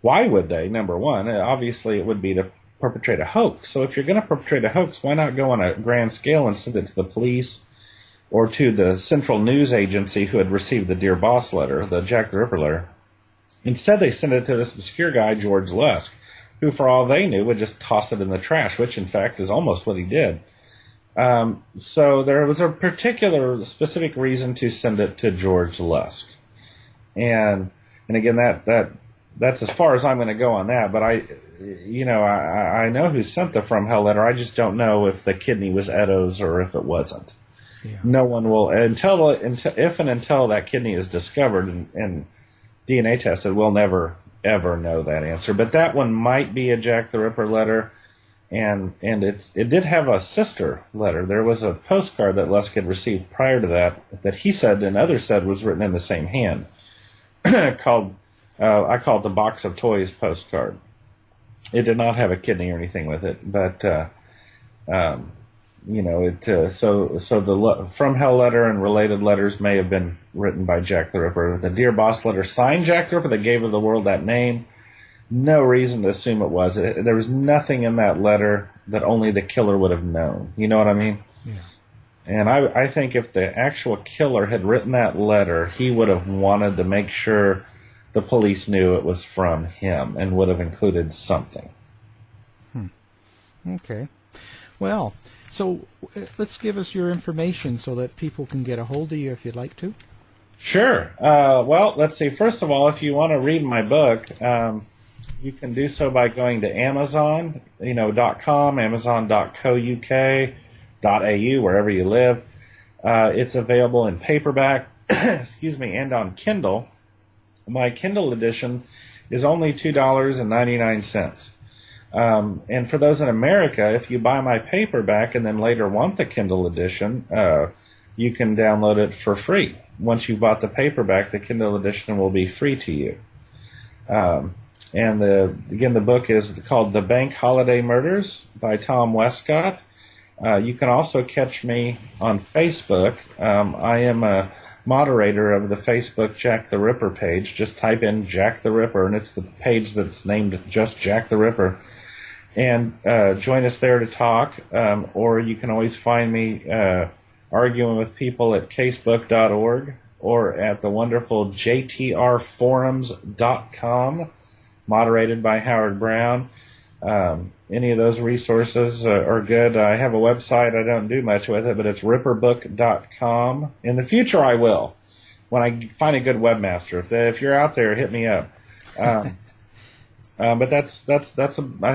number one? Obviously, it would be to perpetrate a hoax. So if you're going to perpetrate a hoax, why not go on a grand scale and send it to the police or to the Central News Agency who had received the Dear Boss letter, the Jack the Ripper letter? Instead, they sent it to this obscure guy, George Lusk, who, for all they knew, would just toss it in the trash, which, in fact, is almost what he did. So there was a particular specific reason to send it to George Lusk. And again, that's as far as I'm going to go on that, but I know who sent the From Hell letter. I just don't know if the kidney was Edo's or if it wasn't. Yeah. No one will, until that kidney is discovered and DNA tested, we'll never, ever know that answer. But that one might be a Jack the Ripper letter. and it did have a sister letter. There was a postcard that Lusk had received prior to that he said and others said was written in the same hand, called I call it the Box of Toys postcard. It did not have a kidney or anything with it, but so the From Hell letter and related letters may have been written by Jack the Ripper. The Dear Boss letter signed Jack the Ripper that gave the world that name. No reason to assume it was. There was nothing in that letter that only the killer would have known. You know what I mean? Yeah. And I think if the actual killer had written that letter, he would have wanted to make sure the police knew it was from him and would have included something. Okay. Well, so let's give us your information so that people can get a hold of you if you'd like to. Sure. Well, let's see. First of all, if you want to read my book, you can do so by going to Amazon, .com, Amazon.co.uk, .au, wherever you live. It's available in paperback, and on Kindle. My Kindle edition is only $2.99. And for those in America, if you buy my paperback and then later want the Kindle edition, you can download it for free. Once you've bought the paperback, the Kindle edition will be free to you. And the book is called The Bank Holiday Murders by Tom Wescott. You can also catch me on Facebook. I am a moderator of the Facebook Jack the Ripper page. Just type in Jack the Ripper, and it's the page that's named just Jack the Ripper. And join us there to talk, or you can always find me arguing with people at casebook.org or at the wonderful jtrforums.com, moderated by Howard Brown. Any of those resources are good. I have a website. I don't do much with it, but it's ripperbook.com. In the future, I will, when I find a good webmaster. If you're out there, hit me up. But I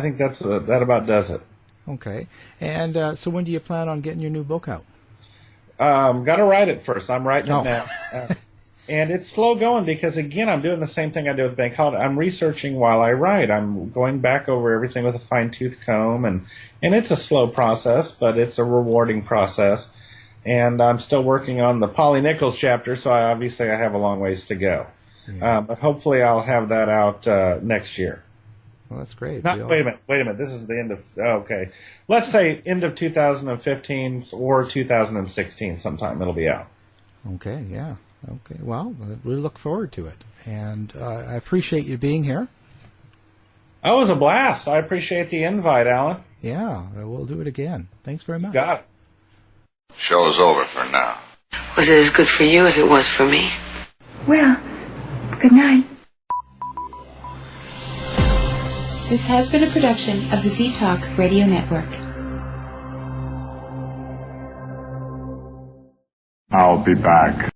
think that about does it. Okay. And so when do you plan on getting your new book out? Got to write it first. I'm writing Oh. it now. And it's slow going because, again, I'm doing the same thing I did with Bank Holiday. I'm researching while I write. I'm going back over everything with a fine-tooth comb, and it's a slow process, but it's a rewarding process. And I'm still working on the Polly Nichols chapter, so I have a long ways to go. Yeah. But hopefully I'll have that out next year. Well, that's great. Wait a minute. This is the end of, okay. Let's say end of 2015 or 2016 sometime it'll be out. Okay, yeah. Okay, well, we look forward to it. And I appreciate you being here. Oh, it was a blast. I appreciate the invite, Alan. Yeah, we'll do it again. Thanks very much. Got it. Show's over for now. Was it as good for you as it was for me? Well, good night. This has been a production of the Z-Talk Radio Network. I'll be back.